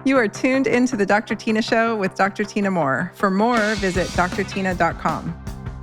You are tuned into the Dr. Tina Show with Dr. Tina Moore. For more, visit drtyna.com.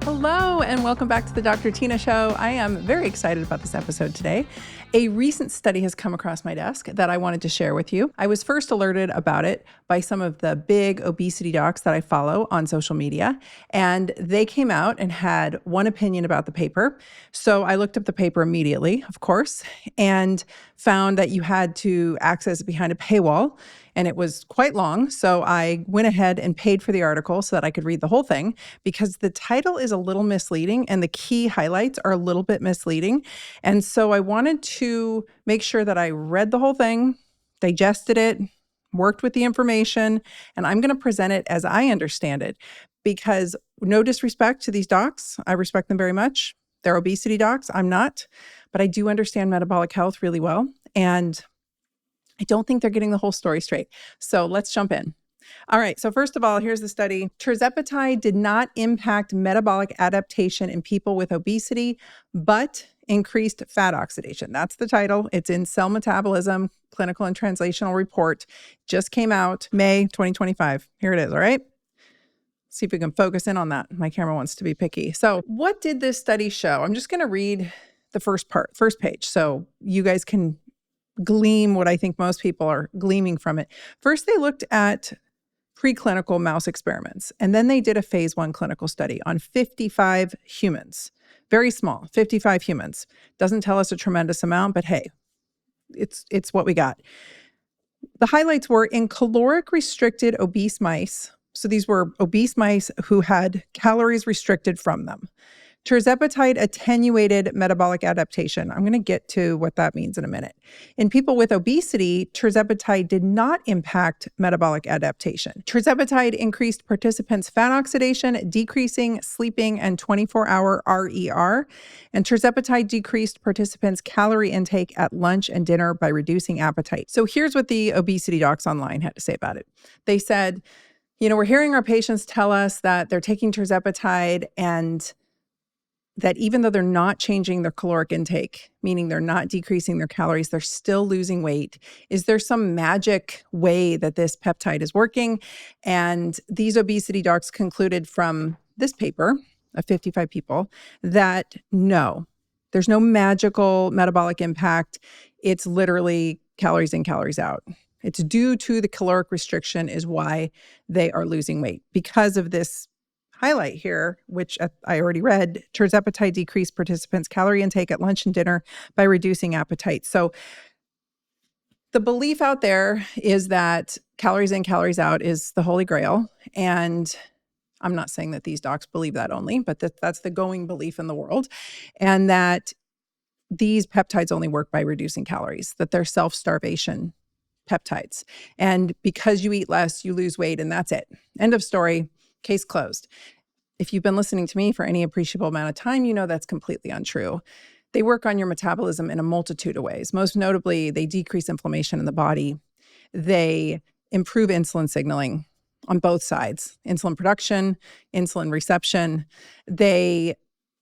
Hello, and welcome back to the Dr. Tina Show. I am very excited about this episode today. A recent study has come across my desk that I wanted to share with you. I was first alerted about it by some of the big obesity docs that I follow on social media, and they came out and had one opinion about the paper. So I looked up the paper immediately, of course, and found that you had to access it behind a paywall, and it was quite long. So I went ahead and paid for the article so that I could read the whole thing, because the title is a little misleading and the key highlights are a little bit misleading. And so I wanted to make sure that I read the whole thing, digested it, worked with the information, and I'm going to present it as I understand it, because no disrespect to these docs, I respect them very much. They're obesity docs, I'm not, but I do understand metabolic health really well. And I don't think they're getting the whole story straight. So let's jump in. All right. So first of all, here's the study. Tirzepatide did not impact metabolic adaptation in people with obesity, but increased fat oxidation. That's the title. It's in Cell Metabolism, Clinical and Translational Report. Just came out May 2025. Here it is. All right. See if we can focus in on that. My camera wants to be picky. So what did this study show? I'm just going to read the first page, so you guys can glean what I think most people are gleaming from it. First, they looked at preclinical mouse experiments, and then they did a phase 1 clinical study on 55 humans. Very small, 55 humans. Doesn't tell us a tremendous amount, but hey, it's what we got. The highlights were in caloric restricted obese mice. So these were obese mice who had calories restricted from them. Tirzepatide attenuated metabolic adaptation. I'm going to get to what that means in a minute. In people with obesity, tirzepatide did not impact metabolic adaptation. Tirzepatide increased participants' fat oxidation, decreasing sleeping and 24-hour RER. And tirzepatide decreased participants' calorie intake at lunch and dinner by reducing appetite. So here's what the obesity docs online had to say about it. They said, we're hearing our patients tell us that they're taking tirzepatide and that even though they're not changing their caloric intake, meaning they're not decreasing their calories, they're still losing weight. Is there some magic way that this peptide is working? And these obesity docs concluded from this paper of 55 people that no, there's no magical metabolic impact. It's literally calories in, calories out. It's due to the caloric restriction is why they are losing weight. Because of this highlight here, which I already read, tirzepatide decreased participants' calorie intake at lunch and dinner by reducing appetite. So the belief out there is that calories in, calories out is the holy grail. And I'm not saying that these docs believe that only, but that's the going belief in the world. And that these peptides only work by reducing calories, that they're self-starvation peptides. And because you eat less, you lose weight, and that's it. End of story. Case closed. If you've been listening to me for any appreciable amount of time, you know that's completely untrue. They work on your metabolism in a multitude of ways. Most notably, they decrease inflammation in the body. They improve insulin signaling on both sides, insulin production, insulin reception. They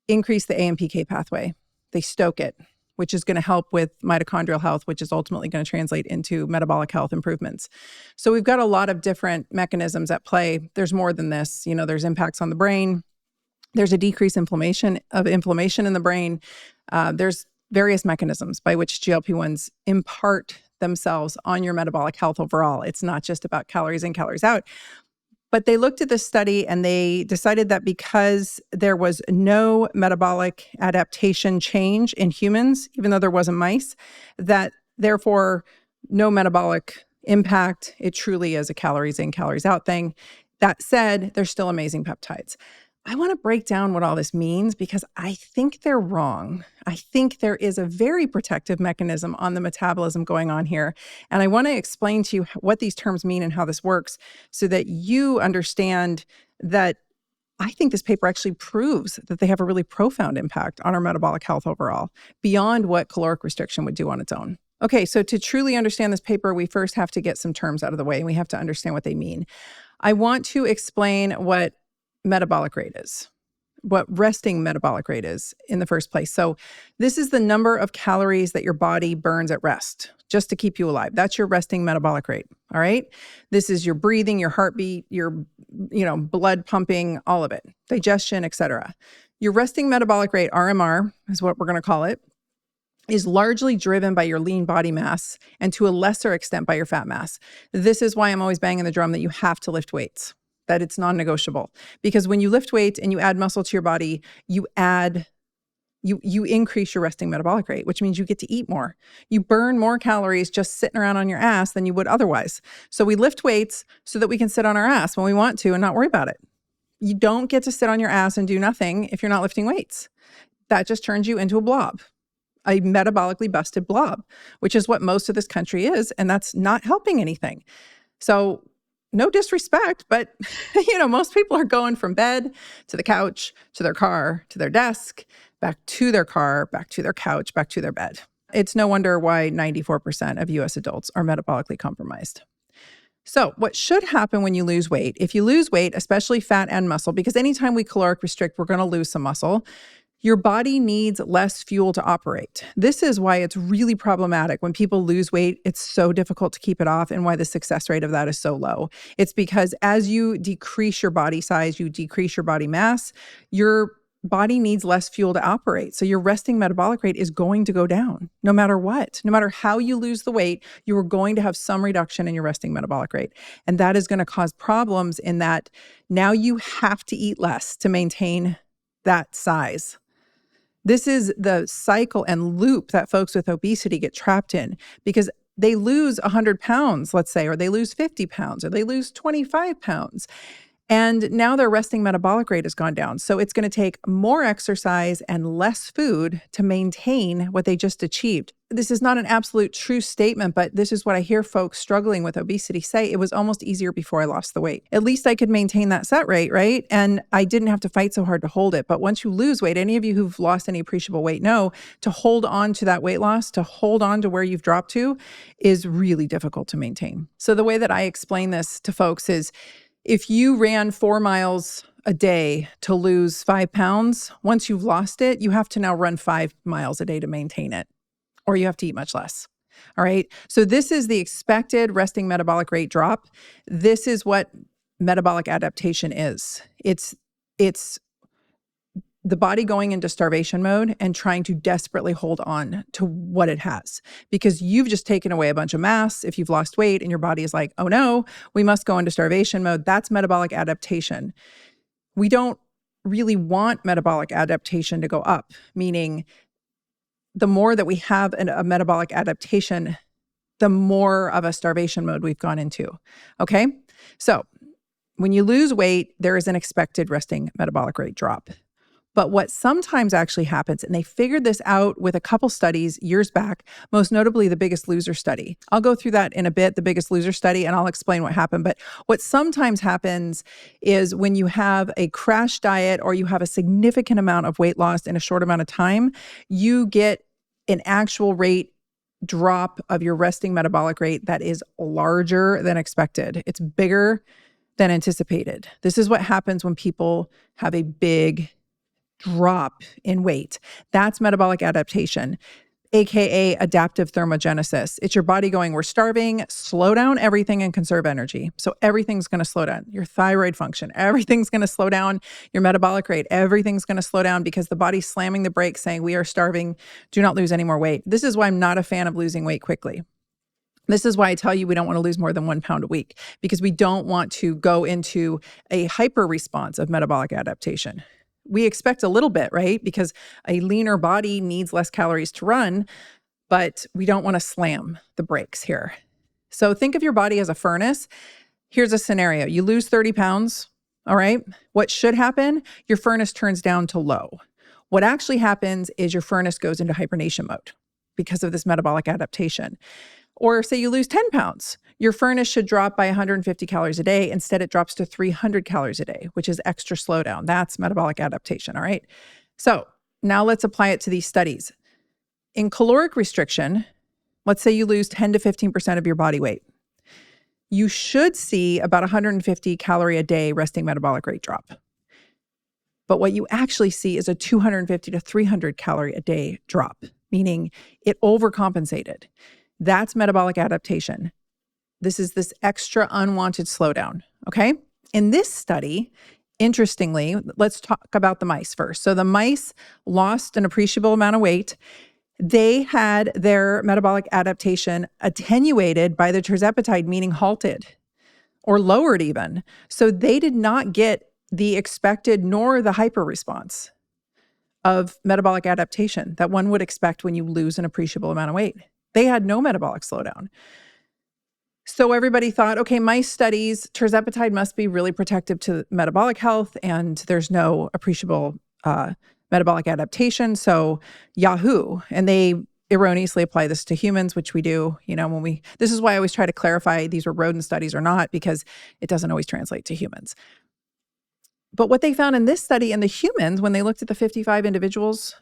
increase the AMPK pathway. They stoke it, which is going to help with mitochondrial health, which is ultimately going to translate into metabolic health improvements. So we've got a lot of different mechanisms at play. There's more than this. There's impacts on the brain. There's a decreased inflammation in the brain. There's various mechanisms by which GLP-1s impart themselves on your metabolic health overall. It's not just about calories in, calories out. But they looked at this study and they decided that because there was no metabolic adaptation change in humans, even though there was in mice, that therefore no metabolic impact. It truly is a calories in, calories out thing. That said, they're still amazing peptides. I want to break down what all this means because I think they're wrong. I think there is a very protective mechanism on the metabolism going on here. And I want to explain to you what these terms mean and how this works so that you understand that I think this paper actually proves that they have a really profound impact on our metabolic health overall, beyond what caloric restriction would do on its own. Okay, so to truly understand this paper, we first have to get some terms out of the way and we have to understand what they mean. I want to explain what metabolic rate is. what resting metabolic rate is in the first place. So this is the number of calories that your body burns at rest just to keep you alive. That's your resting metabolic rate, all right? This is your breathing, your heartbeat, your blood pumping, all of it, digestion, etc. Your resting metabolic rate, RMR, is what we're going to call it, is largely driven by your lean body mass and to a lesser extent by your fat mass. This is why I'm always banging the drum that you have to lift weights, that it's non-negotiable. Because when you lift weights and you add muscle to your body, you increase your resting metabolic rate, which means you get to eat more. You burn more calories just sitting around on your ass than you would otherwise. So we lift weights so that we can sit on our ass when we want to and not worry about it. You don't get to sit on your ass and do nothing if you're not lifting weights. That just turns you into a blob. A metabolically busted blob, which is what most of this country is, and that's not helping anything. So no disrespect, but most people are going from bed to the couch, to their car, to their desk, back to their car, back to their couch, back to their bed. It's no wonder why 94% of US adults are metabolically compromised. So what should happen when you lose weight, if you lose weight, especially fat and muscle, because anytime we caloric restrict, we're going to lose some muscle, your body needs less fuel to operate. This is why it's really problematic. When people lose weight, it's so difficult to keep it off and why the success rate of that is so low. It's because as you decrease your body size, you decrease your body mass, your body needs less fuel to operate. So your resting metabolic rate is going to go down no matter what. No matter how you lose the weight, you are going to have some reduction in your resting metabolic rate. And that is going to cause problems in that now you have to eat less to maintain that size. This is the cycle and loop that folks with obesity get trapped in because they lose 100 pounds, let's say, or they lose 50 pounds, or they lose 25 pounds. And now their resting metabolic rate has gone down. So it's going to take more exercise and less food to maintain what they just achieved. This is not an absolute true statement, but this is what I hear folks struggling with obesity say. It was almost easier before I lost the weight. At least I could maintain that set rate, right? And I didn't have to fight so hard to hold it. But once you lose weight, any of you who've lost any appreciable weight know to hold on to that weight loss, to hold on to where you've dropped to, is really difficult to maintain. So the way that I explain this to folks is, if you ran 4 miles a day to lose 5 pounds, once you've lost it, you have to now run 5 miles a day to maintain it, or you have to eat much less. All right. So this is the expected resting metabolic rate drop. This is what metabolic adaptation is. It's the body going into starvation mode and trying to desperately hold on to what it has, because you've just taken away a bunch of mass if you've lost weight and your body is like, oh no, we must go into starvation mode. That's metabolic adaptation. We don't really want metabolic adaptation to go up, meaning the more that we have a metabolic adaptation, the more of a starvation mode we've gone into. Okay. So when you lose weight, there is an expected resting metabolic rate drop. But what sometimes actually happens, and they figured this out with a couple studies years back, most notably the Biggest Loser study. I'll go through that in a bit, the Biggest Loser study, and I'll explain what happened. But what sometimes happens is when you have a crash diet or you have a significant amount of weight loss in a short amount of time, you get an actual rate drop of your resting metabolic rate that is larger than expected. It's bigger than anticipated. This is what happens when people have a big drop in weight. That's metabolic adaptation, AKA adaptive thermogenesis. It's your body going, we're starving, slow down everything and conserve energy. So everything's going to slow down. Your thyroid function, everything's going to slow down. Your metabolic rate, everything's going to slow down because the body's slamming the brakes saying, we are starving, do not lose any more weight. This is why I'm not a fan of losing weight quickly. This is why I tell you we don't want to lose more than 1 pound a week, because we don't want to go into a hyper response of metabolic adaptation. We expect a little bit, right? Because a leaner body needs less calories to run, but we don't want to slam the brakes here. So think of your body as a furnace. Here's a scenario. You lose 30 pounds, all right? What should happen? Your furnace turns down to low. What actually happens is your furnace goes into hibernation mode because of this metabolic adaptation. Or say you lose 10 pounds, your furnace should drop by 150 calories a day. Instead, it drops to 300 calories a day, which is extra slowdown. That's metabolic adaptation, all right? So now let's apply it to these studies. In caloric restriction, let's say you lose 10 to 15% of your body weight. You should see about 150 calorie a day resting metabolic rate drop. But what you actually see is a 250 to 300 calorie a day drop, meaning it overcompensated. That's metabolic adaptation. This is this extra unwanted slowdown, okay? In this study, interestingly, let's talk about the mice first. So the mice lost an appreciable amount of weight. They had their metabolic adaptation attenuated by the tirzepatide, meaning halted or lowered even. So they did not get the expected nor the hyper response of metabolic adaptation that one would expect when you lose an appreciable amount of weight. They had no metabolic slowdown. So everybody thought, okay, mice studies, tirzepatide must be really protective to metabolic health, and there's no appreciable metabolic adaptation. So Yahoo! And they erroneously apply this to humans, which we do, this is why I always try to clarify these were rodent studies or not, because it doesn't always translate to humans. But what they found in this study in the humans, when they looked at the 55 individuals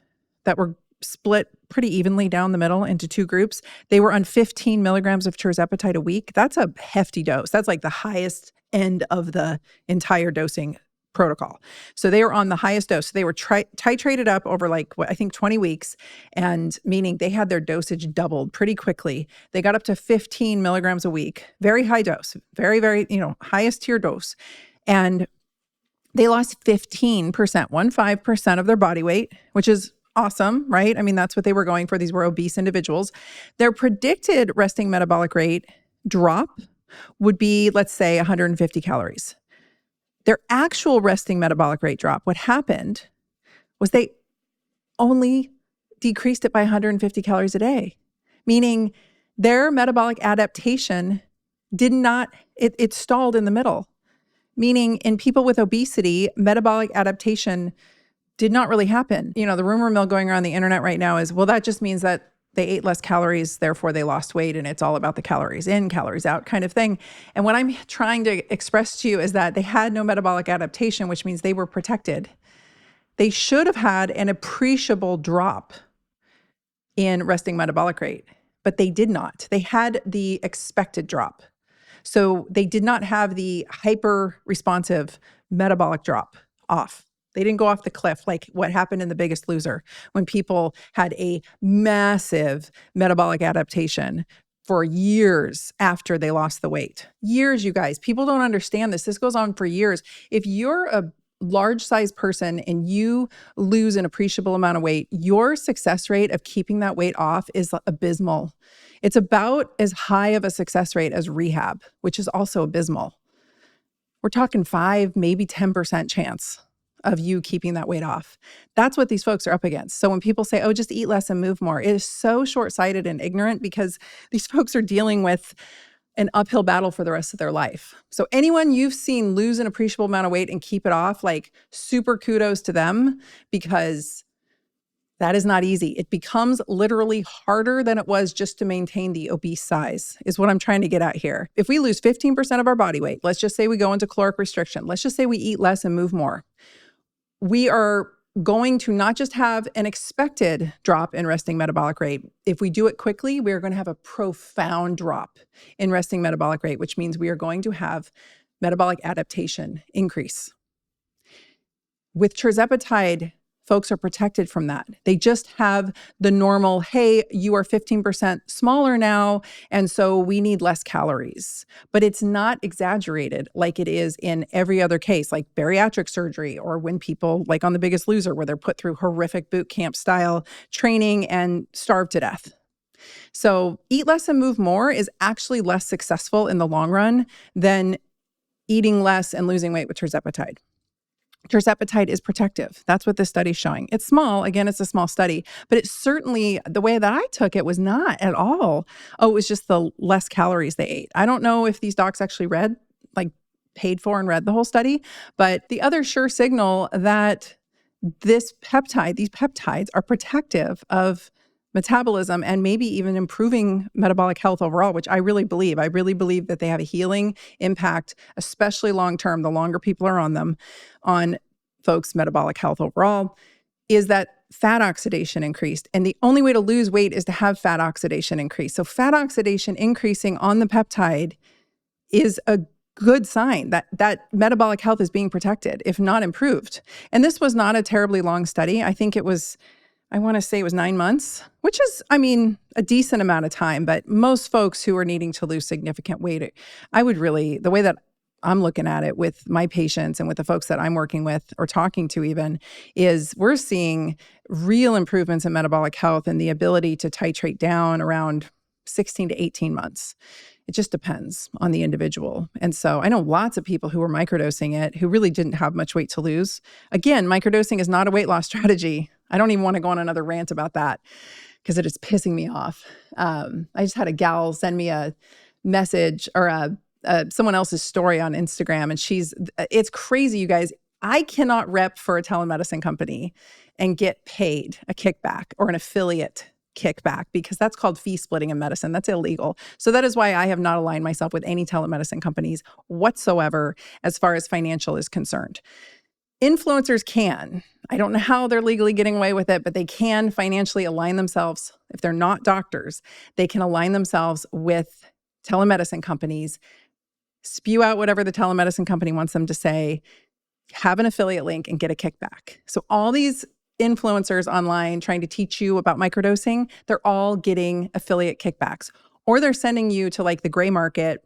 that were split pretty evenly down the middle into two groups, they were on 15 milligrams of tirzepatide a week. That's a hefty dose. That's like the highest end of the entire dosing protocol. So they were on the highest dose. They were titrated up over I think 20 weeks, and meaning they had their dosage doubled pretty quickly. They got up to 15 milligrams a week, very high dose, very, very, highest tier dose. And they lost 15% of their body weight, which is awesome, right? I mean, that's what they were going for. These were obese individuals. Their predicted resting metabolic rate drop would be, let's say, 150 calories. Their actual resting metabolic rate drop, what happened was they only decreased it by 150 calories a day, meaning their metabolic adaptation it stalled in the middle. Meaning in people with obesity, metabolic adaptation did not really happen. The rumor mill going around the internet right now is, well, that just means that they ate less calories, therefore they lost weight, and it's all about the calories in, calories out kind of thing. And what I'm trying to express to you is that they had no metabolic adaptation, which means they were protected. They should have had an appreciable drop in resting metabolic rate, but they did not. They had the expected drop. So they did not have the hyper responsive metabolic drop off. They didn't go off the cliff like what happened in The Biggest Loser when people had a massive metabolic adaptation for years after they lost the weight. Years, you guys. People don't understand this. This goes on for years. If you're a large size person and you lose an appreciable amount of weight, your success rate of keeping that weight off is abysmal. It's about as high of a success rate as rehab, which is also abysmal. We're talking 5, maybe 10% chance of you keeping that weight off. That's what these folks are up against. So when people say, oh, just eat less and move more, it is so short-sighted and ignorant because these folks are dealing with an uphill battle for the rest of their life. So anyone you've seen lose an appreciable amount of weight and keep it off, super kudos to them, because that is not easy. It becomes literally harder than it was just to maintain the obese size, is what I'm trying to get at here. If we lose 15% of our body weight, let's just say we go into caloric restriction, let's just say we eat less and move more, we are going to not just have an expected drop in resting metabolic rate. If we do it quickly, we are going to have a profound drop in resting metabolic rate, which means we are going to have metabolic adaptation increase. With tirzepatide, folks are protected from that. They just have the normal, hey, you are 15% smaller now, and so we need less calories. But it's not exaggerated like it is in every other case, like bariatric surgery, or when people, like on The Biggest Loser, where they're put through horrific boot camp style training and starved to death. So eat less and move more is actually less successful in the long run than eating less and losing weight with tirzepatide. Tirzepatide is protective. That's what this study's showing. It's small. Again, it's a small study, but it's certainly, the way that I took it was not at all, oh, it was just the less calories they ate. I don't know if these docs actually paid for and read the whole study, but the other sure signal that these peptides are protective of metabolism and maybe even improving metabolic health overall, which I really believe. I really believe that they have a healing impact, especially long-term, the longer people are on them, on folks' metabolic health overall, is that fat oxidation increased. And the only way to lose weight is to have fat oxidation increase. So fat oxidation increasing on the peptide is a good sign that metabolic health is being protected, if not improved. And this was not a terribly long study. I think I want to say it was 9 months, which is, a decent amount of time. But most folks who are needing to lose significant weight, the way that I'm looking at it with my patients and with the folks that I'm working with or talking to even, is we're seeing real improvements in metabolic health and the ability to titrate down around 16 to 18 months. It just depends on the individual. And so I know lots of people who were microdosing it who really didn't have much weight to lose. Again, microdosing is not a weight loss strategy. I don't even want to go on another rant about that because it is pissing me off. I just had a gal send me a message or someone else's story on Instagram, and it's crazy, you guys. I cannot rep for a telemedicine company and get paid a kickback or an affiliate kickback because that's called fee splitting in medicine. That's illegal. So that is why I have not aligned myself with any telemedicine companies whatsoever as far as financial is concerned. Influencers can. I don't know how they're legally getting away with it, but they can financially align themselves. If they're not doctors, they can align themselves with telemedicine companies, spew out whatever the telemedicine company wants them to say, have an affiliate link, and get a kickback. So all these influencers online trying to teach you about microdosing, they're all getting affiliate kickbacks. Or they're sending you to like the gray market,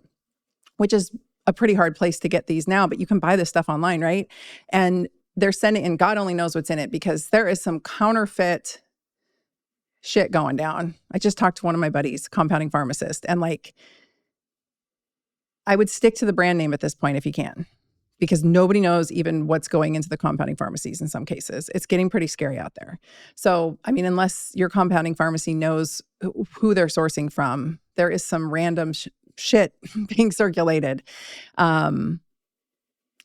which is a pretty hard place to get these now, but you can buy this stuff online, right? And they're sending, and God only knows what's in it because there is some counterfeit shit going down. I just talked to one of my buddies, compounding pharmacist, and I would stick to the brand name at this point if you can, because nobody knows even what's going into the compounding pharmacies in some cases. It's getting pretty scary out there. So, unless your compounding pharmacy knows who they're sourcing from, there is some random shit being circulated.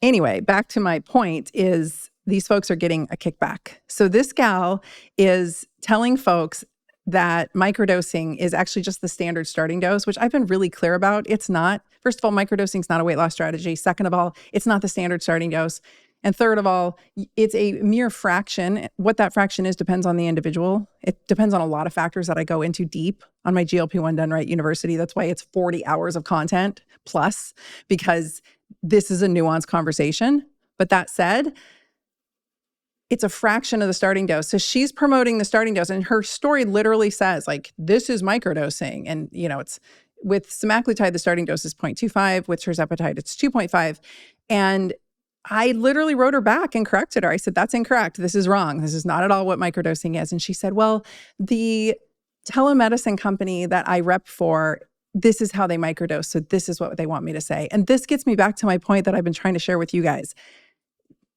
Anyway, back to my point is these folks are getting a kickback. So this gal is telling folks that microdosing is actually just the standard starting dose, which I've been really clear about. It's not. First of all, microdosing is not a weight loss strategy. Second of all, it's not the standard starting dose. And third of all, it's a mere fraction. What that fraction is depends on the individual. It depends on a lot of factors that I go into deep on my GLP-1 Done Right University. That's why it's 40 hours of content plus, because this is a nuanced conversation. But that said, it's a fraction of the starting dose. So she's promoting the starting dose, and her story literally says, this is microdosing. And, it's with semaglutide, the starting dose is 0.25. With tirzepatide, it's 2.5. And I literally wrote her back and corrected her. I said, that's incorrect. This is wrong. This is not at all what microdosing is. And she said, well, the telemedicine company that I rep for, this is how they microdose. So this is what they want me to say. And this gets me back to my point that I've been trying to share with you guys.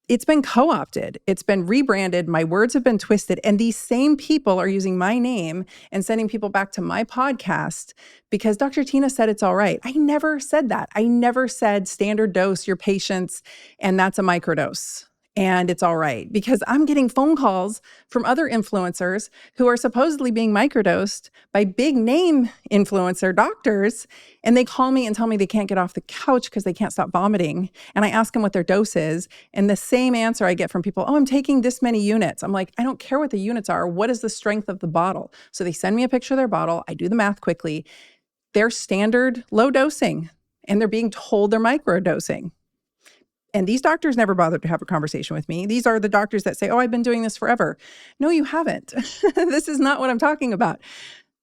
It's been co-opted. It's been rebranded. My words have been twisted. And these same people are using my name and sending people back to my podcast because Dr. Tina said it's all right. I never said that. I never said standard dose your patients and that's a microdose and it's all right, because I'm getting phone calls from other influencers who are supposedly being microdosed by big name influencer doctors. And they call me and tell me they can't get off the couch because they can't stop vomiting. And I ask them what their dose is. And the same answer I get from people, I'm taking this many units. I'm like, I don't care what the units are. What is the strength of the bottle? So they send me a picture of their bottle. I do the math quickly. They're standard low dosing and they're being told they're microdosing. And these doctors never bothered to have a conversation with me. These are the doctors that say, I've been doing this forever. No, you haven't. This is not what I'm talking about.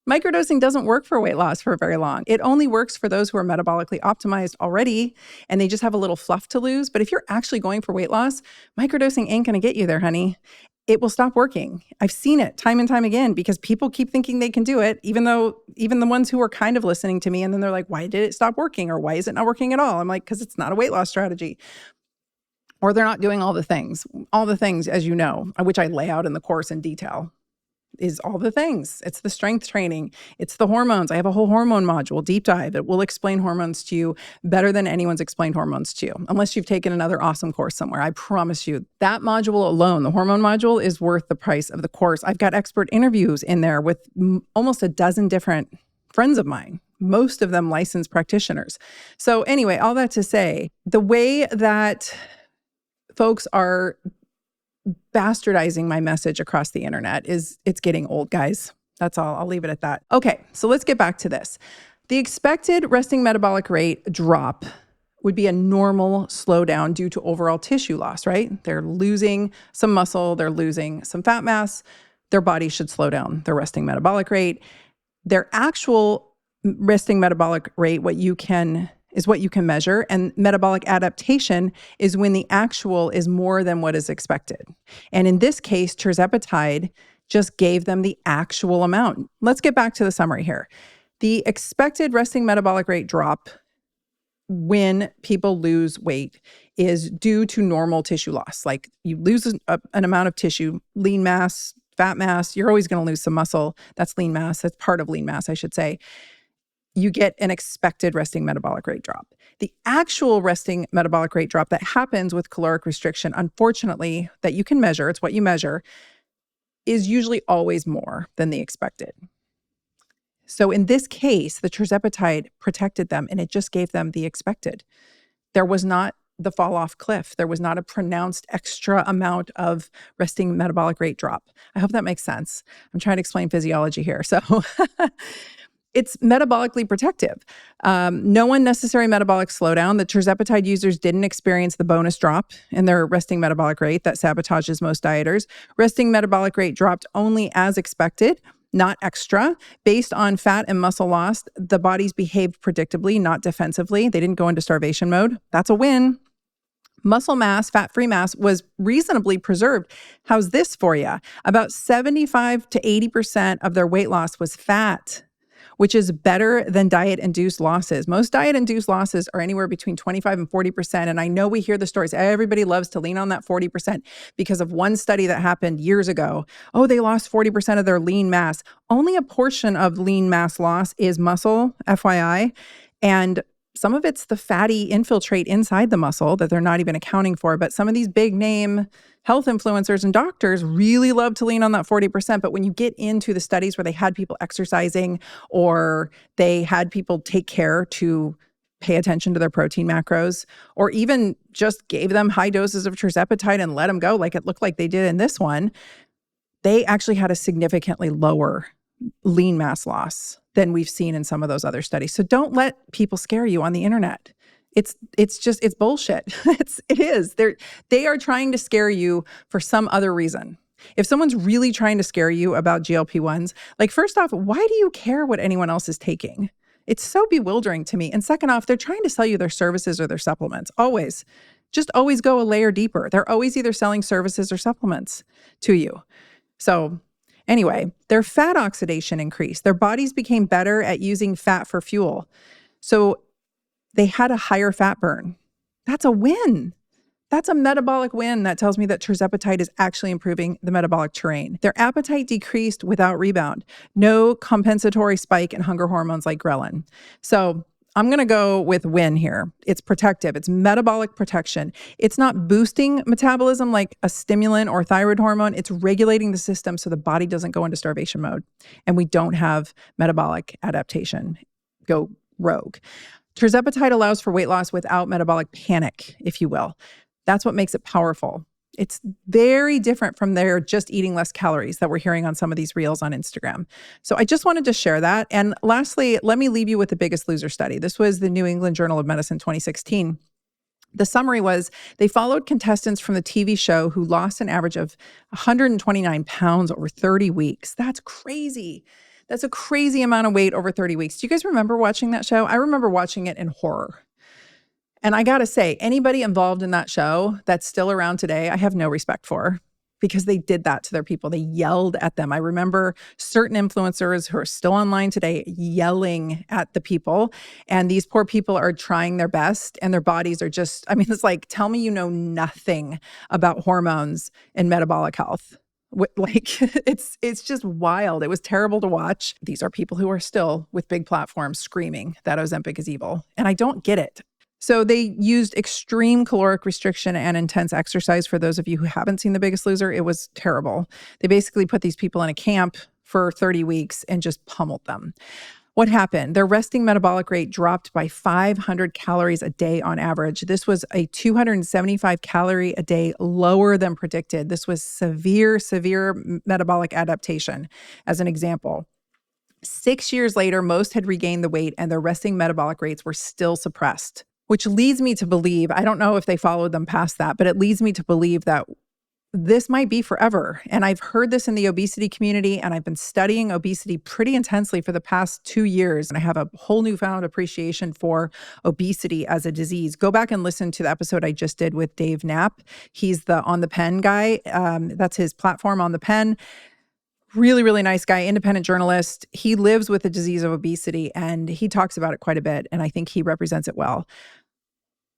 Microdosing doesn't work for weight loss for very long. It only works for those who are metabolically optimized already, and they just have a little fluff to lose. But if you're actually going for weight loss, microdosing ain't going to get you there, honey. It will stop working. I've seen it time and time again because people keep thinking they can do it, even the ones who are kind of listening to me, and then they're like, why did it stop working? Or why is it not working at all? I'm like, because it's not a weight loss strategy. Or they're not doing all the things, as you know, which I lay out in the course in detail, is all the things. It's the strength training. It's the hormones. I have a whole hormone module, deep dive. It will explain hormones to you better than anyone's explained hormones to you, unless you've taken another awesome course somewhere. I promise you that module alone, the hormone module, is worth the price of the course. I've got expert interviews in there with almost a dozen different friends of mine, most of them licensed practitioners. So anyway, all that to say, the way that folks are bastardizing my message across the internet it's getting old, guys. That's all. I'll leave it at that. Okay, so let's get back to this. The expected resting metabolic rate drop would be a normal slowdown due to overall tissue loss, right? They're losing some muscle, they're losing some fat mass. Their body should slow down their resting metabolic rate. Their actual resting metabolic rate, what you can measure, and metabolic adaptation is when the actual is more than what is expected. And in this case, tirzepatide just gave them the actual amount. Let's get back to the summary here. The expected resting metabolic rate drop when people lose weight is due to normal tissue loss. Like you lose an amount of tissue, lean mass, fat mass, you're always going to lose some muscle. That's lean mass. That's part of lean mass, I should say. You get an expected resting metabolic rate drop. The actual resting metabolic rate drop that happens with caloric restriction, unfortunately, that you can measure, it's what you measure, is usually always more than the expected. So in this case, the tirzepatide protected them and it just gave them the expected. There was not the fall off cliff. There was not a pronounced extra amount of resting metabolic rate drop. I hope that makes sense. I'm trying to explain physiology here. So it's metabolically protective. No unnecessary metabolic slowdown. The tirzepatide users didn't experience the bonus drop in their resting metabolic rate that sabotages most dieters. Resting metabolic rate dropped only as expected, not extra. Based on fat and muscle loss, the bodies behaved predictably, not defensively. They didn't go into starvation mode. That's a win. Muscle mass, fat-free mass, was reasonably preserved. How's this for you? About 75 to 80% of their weight loss was fat, which is better than diet-induced losses. Most diet-induced losses are anywhere between 25 and 40%. And I know we hear the stories. Everybody loves to lean on that 40% because of one study that happened years ago. Oh, they lost 40% of their lean mass. Only a portion of lean mass loss is muscle, FYI. And some of it's the fatty infiltrate inside the muscle that they're not even accounting for. But some of these big name health influencers and doctors really love to lean on that 40%. But when you get into the studies where they had people exercising or they had people take care to pay attention to their protein macros, or even just gave them high doses of tirzepatide and let them go like it looked like they did in this one, they actually had a significantly lower lean mass loss than we've seen in some of those other studies. So don't let people scare you on the internet. It's bullshit. It is. They are trying to scare you for some other reason. If someone's really trying to scare you about GLP-1s, like first off, why do you care what anyone else is taking? It's so bewildering to me. And second off, they're trying to sell you their services or their supplements. Always. Just always go a layer deeper. They're always either selling services or supplements to you. So anyway, their fat oxidation increased. Their bodies became better at using fat for fuel. So they had a higher fat burn. That's a win. That's a metabolic win. That tells me that tirzepatide is actually improving the metabolic terrain. Their appetite decreased without rebound. No compensatory spike in hunger hormones like ghrelin. So I'm going to go with win here. It's protective. It's metabolic protection. It's not boosting metabolism like a stimulant or thyroid hormone. It's regulating the system so the body doesn't go into starvation mode and we don't have metabolic adaptation go rogue. Tirzepatide allows for weight loss without metabolic panic, if you will. That's what makes it powerful. It's very different from their just eating less calories that we're hearing on some of these reels on Instagram. So I just wanted to share that. And lastly, let me leave you with the Biggest Loser study. This was the New England Journal of Medicine 2016. The summary was they followed contestants from the TV show who lost an average of 129 pounds over 30 weeks. That's crazy. That's a crazy amount of weight over 30 weeks. Do you guys remember watching that show? I remember watching it in horror. And I got to say, anybody involved in that show that's still around today, I have no respect for because they did that to their people. They yelled at them. I remember certain influencers who are still online today yelling at the people. And these poor people are trying their best and their bodies are just, I mean, it's like, tell me you know nothing about hormones and metabolic health. Like it's just wild. It was terrible to watch. These are people who are still with big platforms screaming that Ozempic is evil. And I don't get it. So they used extreme caloric restriction and intense exercise. For those of you who haven't seen The Biggest Loser, it was terrible. They basically put these people in a camp for 30 weeks and just pummeled them. What happened? Their resting metabolic rate dropped by 500 calories a day on average. This was a 275 calorie a day lower than predicted. This was severe metabolic adaptation, as an example. 6 years later, most had regained the weight and their resting metabolic rates were still suppressed. which leads me to believe, I don't know if they followed them past that, but it leads me to believe that this might be forever. And I've heard this in the obesity community, and I've been studying obesity pretty intensely for the past 2 years. And I have a whole newfound appreciation for obesity as a disease. Go back and listen to the episode I just did with Dave Knapp. He's the On the Pen guy. That's his platform, On the Pen. Really, really nice guy, independent journalist. He lives with the disease of obesity, and he talks about it quite a bit. And I think he represents it well.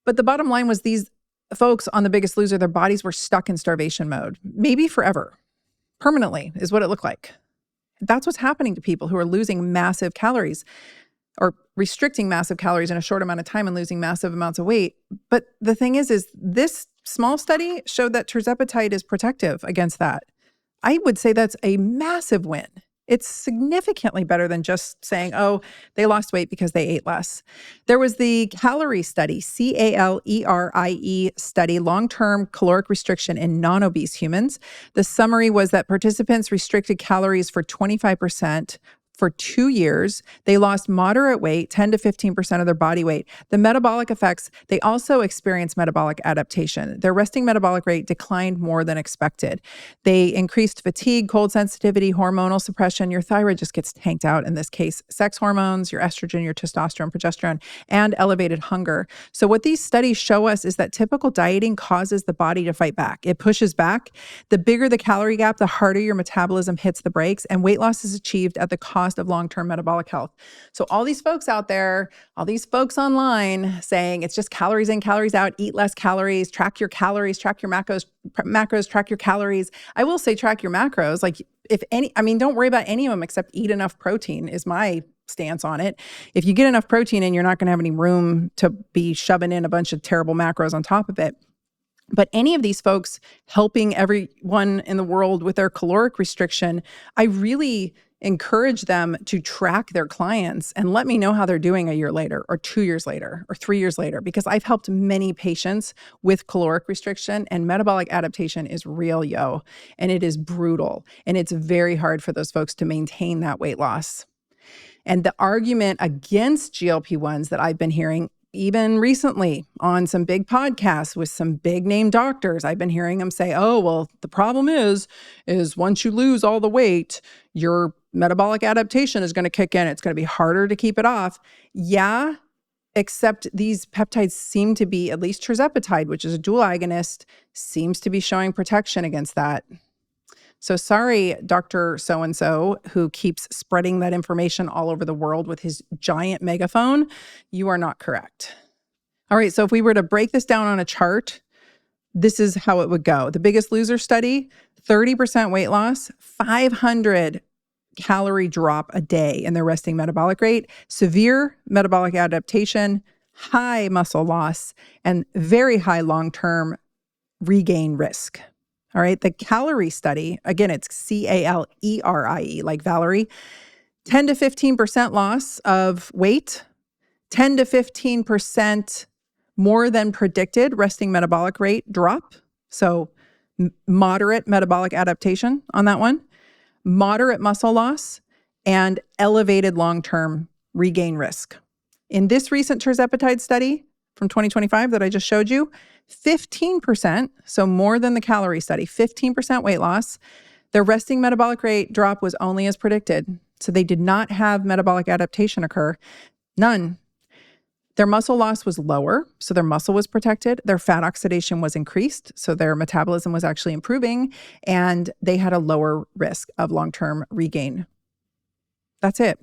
But the bottom line was these folks on The Biggest Loser, their bodies were stuck in starvation mode, maybe forever, permanently is what it looked like. That's what's happening to people who are losing massive calories or restricting massive calories in a short amount of time and losing massive amounts of weight. But the thing is this small study showed that tirzepatide is protective against that. I would say that's a massive win. It's significantly better than just saying, oh, they lost weight because they ate less. There was the CALERIE study, CALERIE study, long-term caloric restriction in non-obese humans. The summary was that participants restricted calories for 25% for 2 years. They lost moderate weight, 10 to 15% of their body weight. The metabolic effects, they also experienced metabolic adaptation. Their resting metabolic rate declined more than expected. They increased fatigue, cold sensitivity, hormonal suppression. Your thyroid just gets tanked out in this case. Sex hormones, your estrogen, your testosterone, progesterone, and elevated hunger. So what these studies show us is that typical dieting causes the body to fight back. It pushes back. The bigger the calorie gap, the harder your metabolism hits the brakes, and weight loss is achieved at the cost of long-term metabolic health. So all these folks out there, all these folks online saying it's just calories in, calories out, eat less calories, track your calories, track your macros, track your calories. I will say track your macros. Like if any, I mean, don't worry about any of them except eat enough protein is my stance on it. If you get enough protein in, you're not going to have any room to be shoving in a bunch of terrible macros on top of it. But any of these folks helping everyone in the world with their caloric restriction, I really encourage them to track their clients and let me know how they're doing a year later or 2 years later or 3 years later, because I've helped many patients with caloric restriction, and metabolic adaptation is real, yo. And it is brutal. And it's very hard for those folks to maintain that weight loss. And the argument against GLP-1s that I've been hearing even recently on some big podcasts with some big name doctors, I've been hearing them say, oh, well, the problem is once you lose all the weight, your metabolic adaptation is going to kick in. It's going to be harder to keep it off. Yeah, except these peptides seem to be, at least tirzepatide, which is a dual agonist, seems to be showing protection against that. So sorry, Dr. So-and-so, who keeps spreading that information all over the world with his giant megaphone, you are not correct. All right, so if we were to break this down on a chart, this is how it would go. The Biggest Loser study, 30% weight loss, 500 calorie drop a day in their resting metabolic rate, severe metabolic adaptation, high muscle loss, and very high long-term regain risk. All right, the CALERIE study, again, it's CALERIE, like Valerie, 10 to 15% loss of weight, 10 to 15% more than predicted resting metabolic rate drop. So moderate metabolic adaptation on that one, moderate muscle loss, and elevated long-term regain risk. In this recent tirzepatide study from 2025 that I just showed you, 15%, so more than the CALERIE study, 15% weight loss. Their resting metabolic rate drop was only as predicted. So they did not have metabolic adaptation occur. None. Their muscle loss was lower, so their muscle was protected. Their fat oxidation was increased, so their metabolism was actually improving, and they had a lower risk of long-term regain. That's it.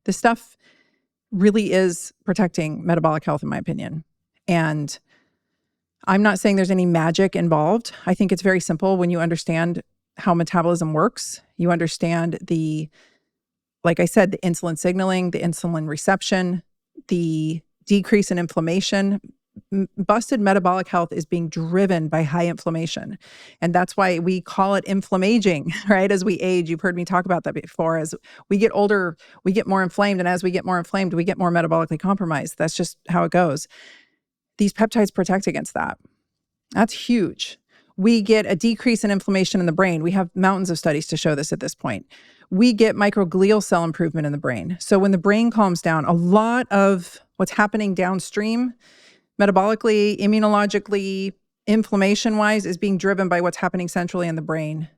This stuff really is protecting metabolic health, in my opinion. And I'm not saying there's any magic involved. I think it's very simple when you understand how metabolism works. You understand like I said, the insulin signaling, the insulin reception, the decrease in inflammation. Busted metabolic health is being driven by high inflammation. And that's why we call it inflammaging, right? As we age, you've heard me talk about that before. As we get older, we get more inflamed. And as we get more inflamed, we get more metabolically compromised. That's just how it goes. These peptides protect against that. That's huge. We get a decrease in inflammation in the brain. We have mountains of studies to show this at this point. We get microglial cell improvement in the brain. So when the brain calms down, a lot of what's happening downstream, metabolically, immunologically, inflammation-wise, is being driven by what's happening centrally in the brain.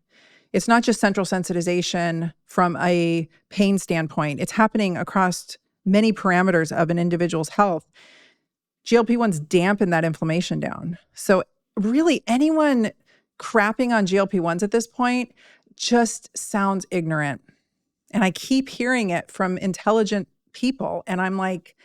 It's not just central sensitization from a pain standpoint. It's happening across many parameters of an individual's health. GLP-1s dampen that inflammation down. So really anyone crapping on GLP-1s at this point just sounds ignorant. And I keep hearing it from intelligent people. And I'm like,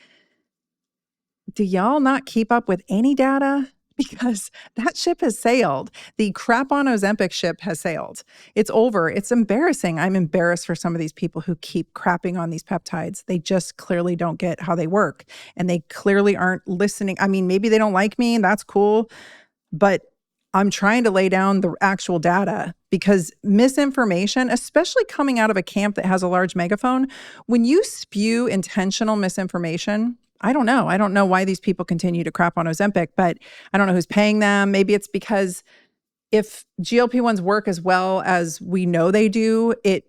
do y'all not keep up with any data? Because that ship has sailed. The crap on Ozempic ship has sailed. It's over. It's embarrassing. I'm embarrassed for some of these people who keep crapping on these peptides. They just clearly don't get how they work. And they clearly aren't listening. I mean, maybe they don't like me, and that's cool. But I'm trying to lay down the actual data, because misinformation, especially coming out of a camp that has a large megaphone, when you spew intentional misinformation, I don't know. I don't know why these people continue to crap on Ozempic, but I don't know who's paying them. Maybe it's because if GLP-1s work as well as we know they do, it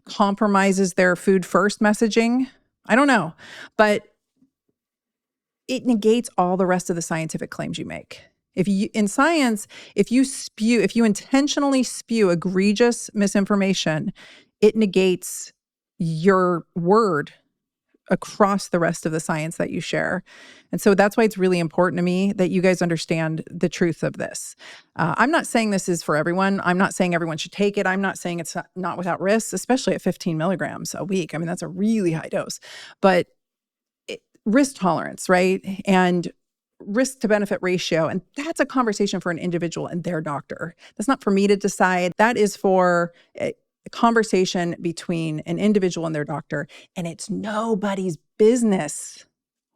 compromises their food first messaging. I don't know, but it negates all the rest of the scientific claims you make. In science, if you intentionally spew egregious misinformation, it negates your word across the rest of the science that you share. And so that's why it's really important to me that you guys understand the truth of this. I'm not saying this is for everyone. I'm not saying everyone should take it. I'm not saying it's not without risks, especially at 15 milligrams a week. I mean, that's a really high dose. But risk tolerance, right? And risk to benefit ratio. And that's a conversation for an individual and their doctor. That's not for me to decide. That is for a conversation between an individual and their doctor. And it's nobody's business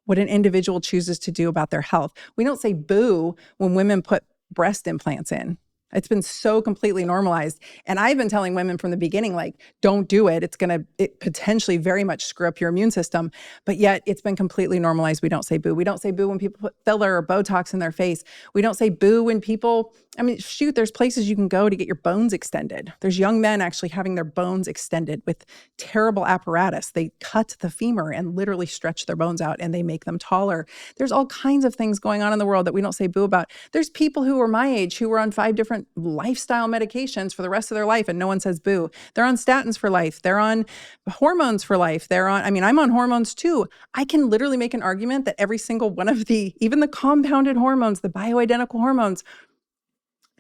what an individual chooses to do about their health. We don't say boo when women put breast implants in. It's been so completely normalized. And I've been telling women from the beginning, like, don't do it. It's going to potentially very much screw up your immune system. But yet it's been completely normalized. We don't say boo. We don't say boo when people put filler or Botox in their face. We don't say boo when people, I mean, shoot, there's places you can go to get your bones extended. There's young men actually having their bones extended with terrible apparatus. They cut the femur and literally stretch their bones out and they make them taller. There's all kinds of things going on in the world that we don't say boo about. There's people who are my age who were on 5 different lifestyle medications for the rest of their life and no one says boo. They're on statins for life. They're on hormones for life. I'm on hormones too. I can literally make an argument that every single one of even the compounded hormones, the bioidentical hormones,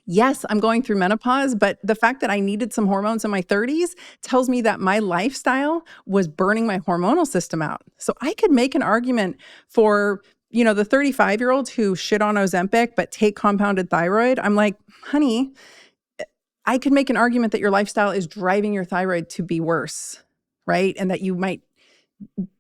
yes, I'm going through menopause, but the fact that I needed some hormones in my 30s tells me that my lifestyle was burning my hormonal system out. So I could make an argument for the 35-year-olds who shit on Ozempic but take compounded thyroid. I'm like, honey, I could make an argument that your lifestyle is driving your thyroid to be worse, right? And that you might,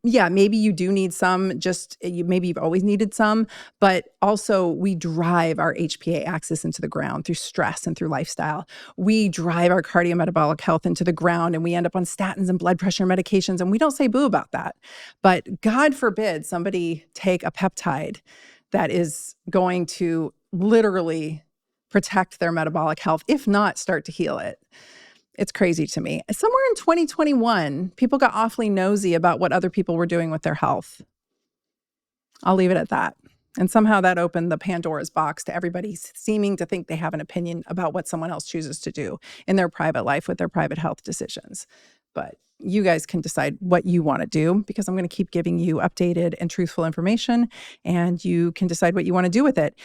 maybe you do need some, maybe you've always needed some, but also we drive our HPA axis into the ground through stress and through lifestyle. We drive our cardiometabolic health into the ground and we end up on statins and blood pressure medications, and we don't say boo about that. But God forbid somebody take a peptide that is going to literally protect their metabolic health, if not start to heal it. It's crazy to me. Somewhere in 2021, people got awfully nosy about what other people were doing with their health. I'll leave it at that. And somehow that opened the Pandora's box to everybody seeming to think they have an opinion about what someone else chooses to do in their private life with their private health decisions. But you guys can decide what you want to do, because I'm going to keep giving you updated and truthful information, and you can decide what you want to do with it.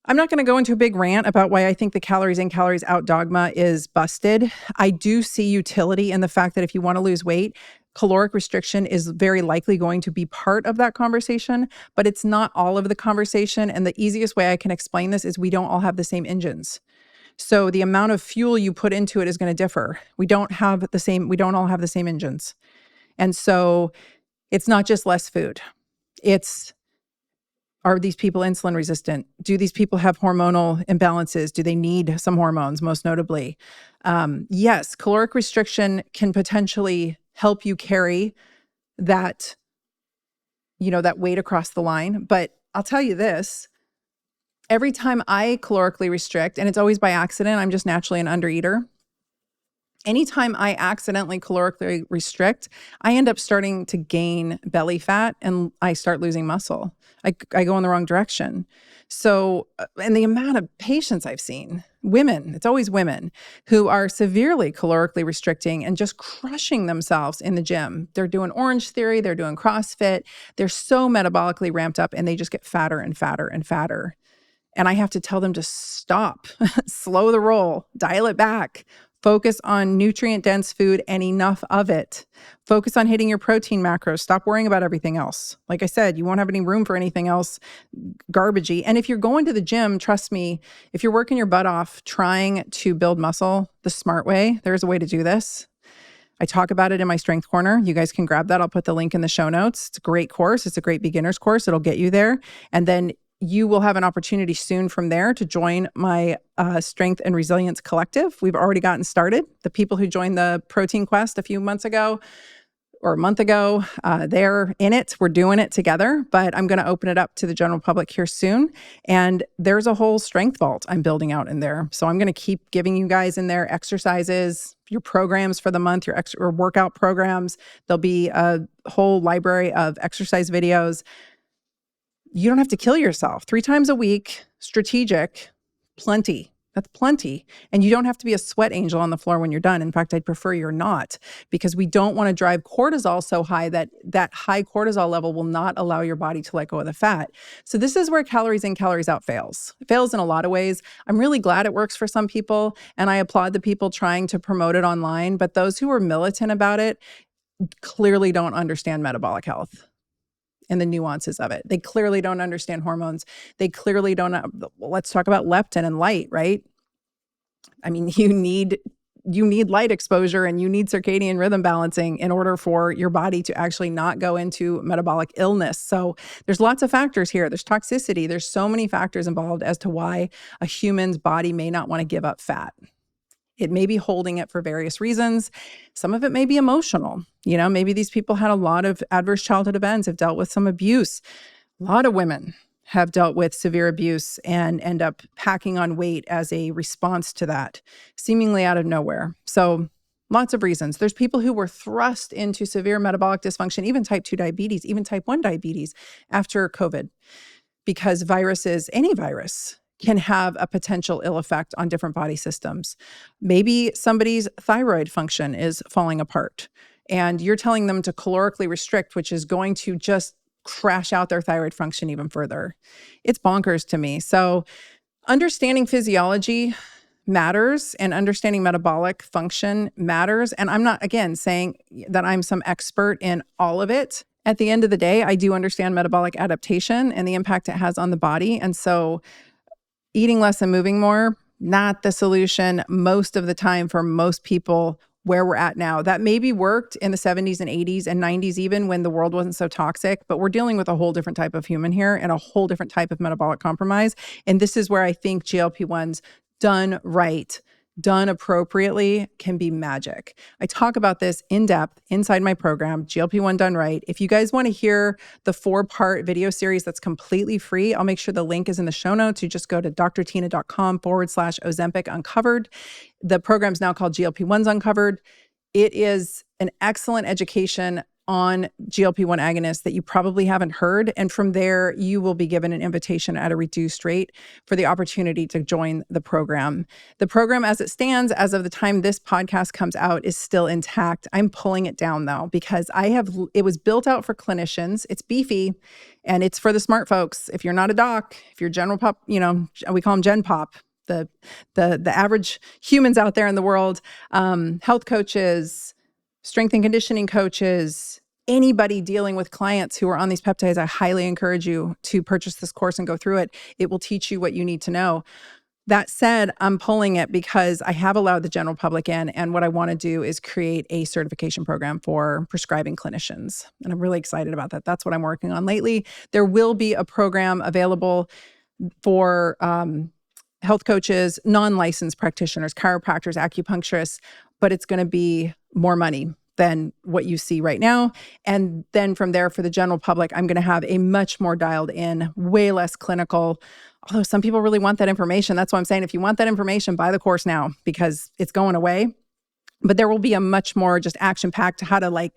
I'm not going to go into a big rant about why I think the calories in, calories out dogma is busted. I do see utility in the fact that if you want to lose weight, caloric restriction is very likely going to be part of that conversation, but it's not all of the conversation. And the easiest way I can explain this is we don't all have the same engines. So the amount of fuel you put into it is going to differ. We don't all have the same engines. And so it's not just less food. Are these people insulin resistant? Do these people have hormonal imbalances? Do they need some hormones, most notably? Yes, caloric restriction can potentially help you carry that weight across the line. But I'll tell you this, Every time I calorically restrict, and it's always by accident, I'm just naturally an undereater. Anytime I accidentally calorically restrict, I end up starting to gain belly fat and I start losing muscle. I go in the wrong direction. So, and the amount of patients I've seen, women, it's always women who are severely calorically restricting and just crushing themselves in the gym. They're doing Orange Theory, they're doing CrossFit, they're so metabolically ramped up and they just get fatter and fatter and fatter. And I have to tell them to stop, slow the roll, dial it back, focus on nutrient-dense food and enough of it. Focus on hitting your protein macros. Stop worrying about everything else. Like I said, you won't have any room for anything else garbagey. And if you're going to the gym, trust me, if you're working your butt off trying to build muscle the smart way, there's a way to do this. I talk about it in my Strength Corner. You guys can grab that. I'll put the link in the show notes. It's a great course. It's a great beginner's course. It'll get you there. And then you will have an opportunity soon from there to join my Strength and Resilience Collective. We've already gotten started. The people who joined the Protein Quest a few months ago or a month ago, they're in it. We're doing it together, but I'm going to open it up to the general public here soon. And there's a whole strength vault I'm building out in there. So I'm going to keep giving you guys in there exercises, your programs for the month, your or workout programs. There'll be a whole library of exercise videos. You don't have to kill yourself. 3 times a week, strategic, plenty. That's plenty. And you don't have to be a sweat angel on the floor when you're done. In fact, I'd prefer you're not, because we don't want to drive cortisol so high that that high cortisol level will not allow your body to let go of the fat. So this is where calories in, calories out fails. It fails in a lot of ways. I'm really glad it works for some people, and I applaud the people trying to promote it online. But those who are militant about it clearly don't understand metabolic health and the nuances of it. They clearly don't understand hormones. They clearly don't. Let's talk about leptin and light, right? I mean, you need light exposure and you need circadian rhythm balancing in order for your body to actually not go into metabolic illness. So there's lots of factors here. There's toxicity. There's so many factors involved as to why a human's body may not want to give up fat. It may be holding it for various reasons. Some of it may be emotional. You know, maybe these people had a lot of adverse childhood events, have dealt with some abuse. A lot of women have dealt with severe abuse and end up packing on weight as a response to that, seemingly out of nowhere. So lots of reasons. There's people who were thrust into severe metabolic dysfunction, even type 2 diabetes, even type 1 diabetes after COVID, because viruses, any virus, can have a potential ill effect on different body systems. Maybe somebody's thyroid function is falling apart and you're telling them to calorically restrict, which is going to just crash out their thyroid function even further. It's bonkers to me. So understanding physiology matters and understanding metabolic function matters. And I'm not, again, saying that I'm some expert in all of it. At the end of the day, I do understand metabolic adaptation and the impact it has on the body. And so eating less and moving more, not the solution most of the time for most people where we're at now. That maybe worked in the 70s and 80s and 90s, even when the world wasn't so toxic, but we're dealing with a whole different type of human here and a whole different type of metabolic compromise. And this is where I think GLP-1s done right, done appropriately, can be magic. I talk about this in depth inside my program, GLP-1 Done Right. If you guys want to hear the 4-part video series that's completely free, I'll make sure the link is in the show notes. You just go to drtyna.com/Ozempic Uncovered. The program's now called GLP-1s Uncovered. It is an excellent education on GLP-1 agonists that you probably haven't heard. And from there, you will be given an invitation at a reduced rate for the opportunity to join the program. The program as it stands, as of the time this podcast comes out, is still intact. I'm pulling it down though, because it was built out for clinicians. It's beefy and it's for the smart folks. If you're not a doc, if you're general pop, we call them Gen Pop, the average humans out there in the world, health coaches, strength and conditioning coaches, anybody dealing with clients who are on these peptides, I highly encourage you to purchase this course and go through it. It will teach you what you need to know. That said, I'm pulling it because I have allowed the general public in, and what I want to do is create a certification program for prescribing clinicians. And I'm really excited about that. That's what I'm working on lately. There will be a program available for health coaches, non-licensed practitioners, chiropractors, acupuncturists, but it's going to be more money than what you see right now. And then from there, for the general public, I'm going to have a much more dialed in, way less clinical. Although some people really want that information. That's why I'm saying if you want that information, buy the course now because it's going away. But there will be a much more just action-packed how to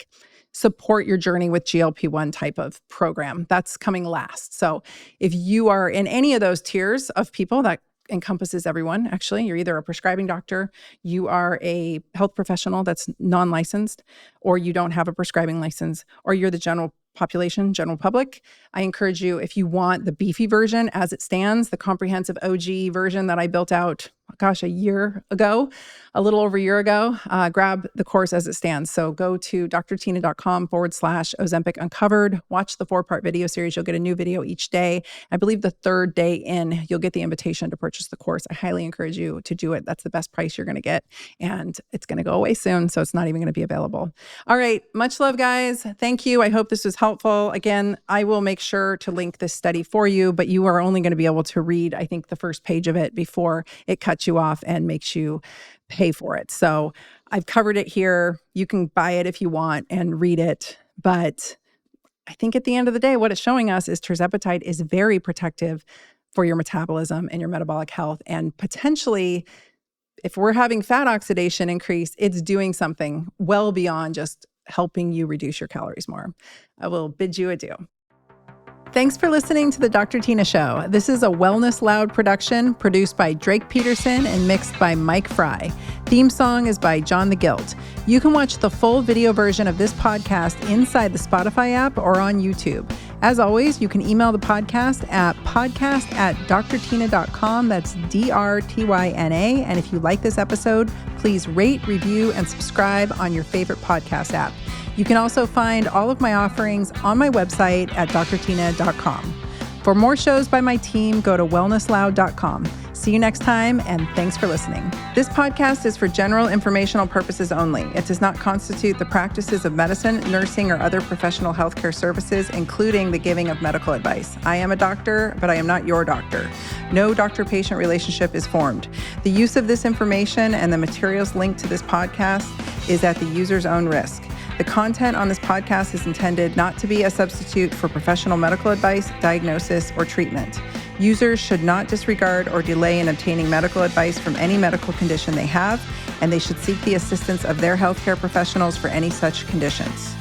support your journey with GLP-1 type of program. That's coming last. So if you are in any of those tiers of people, that encompasses everyone, actually. You're either a prescribing doctor, you are a health professional that's non-licensed, or you don't have a prescribing license, or you're the general population, general public. I encourage you, if you want the beefy version as it stands, the comprehensive OG version that I built out, a year ago, a little over a year ago, grab the course as it stands. So go to drtyna.com/Ozempic Uncovered, watch the 4-part video series. You'll get a new video each day. I believe the 3rd day in, you'll get the invitation to purchase the course. I highly encourage you to do it. That's the best price you're going to get. And it's going to go away soon, so it's not even going to be available. All right. Much love, guys. Thank you. I hope this was helpful. Again, I will make sure to link this study for you, but you are only going to be able to read, I think, the first page of it before it cuts you off and makes you pay for it. So I've covered it here. You can buy it if you want and read it. But I think at the end of the day, what it's showing us is tirzepatide is very protective for your metabolism and your metabolic health. And potentially, if we're having fat oxidation increase, it's doing something well beyond just helping you reduce your calories more. I will bid you adieu. Thanks for listening to the Dr. Tina Show. This is a Wellness Loud production produced by Drake Peterson and mixed by Mike Fry. Theme song is by John the Guilt. You can watch the full video version of this podcast inside the Spotify app or on YouTube. As always, you can email the podcast at podcast@drtyna.com. That's DRTYNA. And if you like this episode, please rate, review, and subscribe on your favorite podcast app. You can also find all of my offerings on my website at drtyna.com. For more shows by my team, go to wellnessloud.com. See you next time, and thanks for listening. This podcast is for general informational purposes only. It does not constitute the practices of medicine, nursing, or other professional healthcare services, including the giving of medical advice. I am a doctor, but I am not your doctor. No doctor-patient relationship is formed. The use of this information and the materials linked to this podcast is at the user's own risk. The content on this podcast is intended not to be a substitute for professional medical advice, diagnosis, or treatment. Users should not disregard or delay in obtaining medical advice from any medical condition they have, and they should seek the assistance of their healthcare professionals for any such conditions.